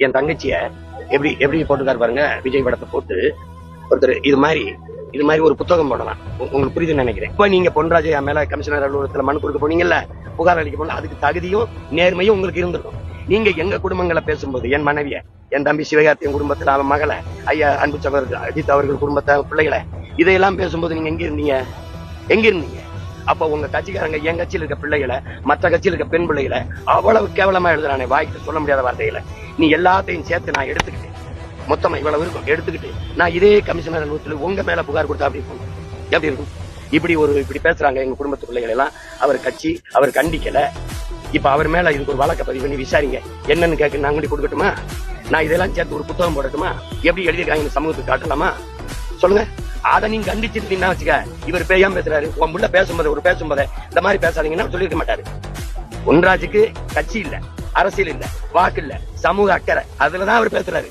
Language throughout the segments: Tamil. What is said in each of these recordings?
என் தங்கச்சிய எப்படி எப்படி போட்டுக்காரு பாருங்க, விஜய் படத்தை போட்டு ஒருத்தர் இது மாதிரி ஒரு புத்தகம் போடலாம். உங்களுக்கு புரியுதுன்னு நினைக்கிறேன். இப்ப நீங்க பொன்ராஜ் என் மேல கமிஷனர் அலுவலகத்துல மனு கொடுக்க போனீங்கல்ல, புகார் அளிக்க போன, அதுக்கு தகுதியும் நேர்மையும் உங்களுக்கு இருந்திருக்கும். நீங்க எங்க குடும்பங்களை பேசும்போது, என் மனைவிய, என் தம்பி சிவகார்த்தியின் குடும்பத்துல அவன் மகளை, ஐயா அன்பு சகோதரர் அஜித் அவர்கள் குடும்பத்தை பிள்ளைகளை, இதையெல்லாம் பேசும்போது நீங்க எங்க இருந்தீங்க? அப்ப உங்க கட்சிக்காரங்க என் கட்சியில் இருக்க பிள்ளைகளை, மற்ற கட்சியில் இருக்க பெண் பிள்ளைகளை அவ்வளவு கேவலமா எழுதுறானே, வாய்க்கு சொல்ல முடியாத வார்த்தைகளை. நீ எல்லாத்தையும் சேர்த்து நான் எடுத்துக்கிட்டேன், மொத்தமா இவ்வளவு இருக்கும் எடுத்துக்கிட்டு நான் இதே கமிஷனர் அலுவலகத்தில் உங்க மேல புகார் கொடுத்தா எப்படி இருக்கும்? இப்படி பேசுறாங்க எங்க குடும்பத்து பிள்ளைகள் எல்லாம். அவர் கட்சி அவர் கண்டிக்கல. இப்ப அவர் மேல இதுக்கு ஒரு வழக்க பதிவு பண்ணி விசாரிங்க, என்னன்னு கேட்க நான் அங்கடி கொடுக்கட்டுமா? நான் இதெல்லாம் சேர்த்து ஒரு புத்தகம் போடட்டுமா? எப்படி எழுதியிருக்காங்க சமூகத்துக்கு காட்டலாமா? சொல்லுங்க. அதை நீங்க கண்டிச்சிருந்தீங்கன்னா வச்சுக்க, இவர் பேயாம பேசுறாரு, உன் முள்ள பேசும்போது இந்த மாதிரி பேசாதீங்கன்னா சொல்லிருக்க மாட்டாரு. பொன்ராஜுக்கு கட்சி இல்ல, அரசியல் இல்ல, வாக்கு இல்ல, சமூக அக்கறை, அதுலதான் அவர் பேசுறாரு.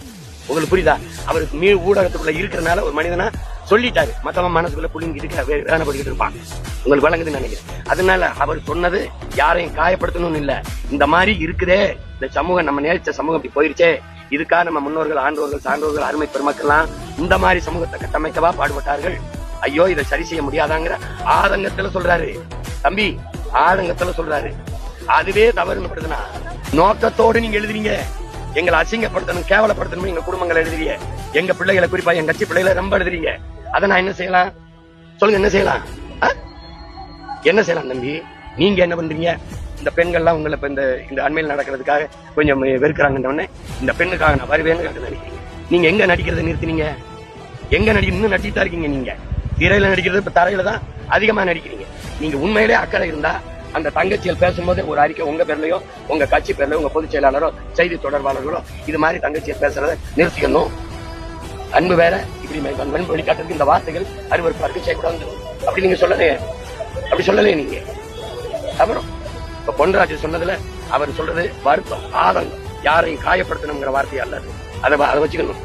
உங்களுக்கு புரியுதா? அவருக்கு ஊடகத்துக்குள்ள இருக்கிறனால ஒரு மனிதனா சொல்லிட்டாரு, மத்தவன் மனசுக்குள்ள புள்ளிங்க வேதனைப்பட்டு இருப்பான். உங்களுக்கு வழங்குதுன்னு நினைக்கிறேன். அதனால அவர் சொன்னது யாரையும் காயப்படுத்தணும்னு இல்ல, இந்த மாதிரி இருக்குதே இந்த சமூகம், நம்ம நேரிச்ச சமூகம் இப்படி போயிருச்சே, இதுக்காக நம்ம முன்னோர்கள், ஆண்டோர்கள், சான்றோர்கள், அருமை பெருமக்கள்லாம் இந்த மாதிரி சமூகத்தை கட்டமைக்கவா பாடுபட்டார்கள். ஐயோ, இதை சரி செய்ய முடியாதாங்கிற ஆதங்கத்துல சொல்றாரு தம்பி, ஆதங்கத்துல சொல்றாரு. அதுவே தவறுன்னு படுதுன்னா, நோக்கத்தோடு நீங்க எழுதுறீங்க, எங்களை அசிங்கப்படுத்தணும், கேவலப்படுத்தணும், எங்க குடும்பங்களை எழுதுறீங்க, எங்க பிள்ளைகளை, குறிப்பா என் கட்சி பிள்ளைகளை ரொம்ப எழுதுறீங்க. அதை நான் என்ன செய்யலாம் சொல்லுங்க? என்ன செய்யலாம்? என்ன செய்யலாம் தம்பி? நீங்க என்ன பண்றீங்க? இந்த பெண்கள்லாம் உங்களை இப்ப இந்த அண்மையில் நடக்கிறதுக்காக கொஞ்சம் வெறுக்கிறாங்கன்னு இந்த பெண்ணுக்காக நான் வருவேன்னு நடிக்கிறீங்க. நீங்க எங்க நடிக்கிறத நிறுத்தினீங்க? எங்க இன்னும் நடிச்சுதான் இருக்கீங்க. நீங்க திரையில நடிக்கிறது இப்ப தரையில தான் அதிகமா நடிக்கிறீங்க. நீங்க உண்மையிலே அக்கறை இருந்தா அந்த தங்கச்சிகள் பேசும்போது ஒரு அறிக்கை உங்க பேர்லயோ, உங்க கட்சி பேர்லயோ, உங்க பொதுச் செயலாளரோ, செய்தி தொடர்பாளர்களோ இது மாதிரி தங்கச்சியை பேசுறத நிறுத்திக்கணும். அன்பு வேற, இப்படி வெளிக்காட்டுறதுக்கு இந்த வார்த்தைகள் அருவருப்பாருக்கு செய்யக்கூடாது. அப்படி நீங்க அப்படி சொல்லலையே நீங்க. அப்புறம் இப்ப பொன்ராஜ் சொன்னதுல அவர் சொல்றது வருத்தம், ஆதங்கம், யாரையும் காயப்படுத்தணுங்கிற வார்த்தையா அல்லது. அதை வச்சுக்கணும்.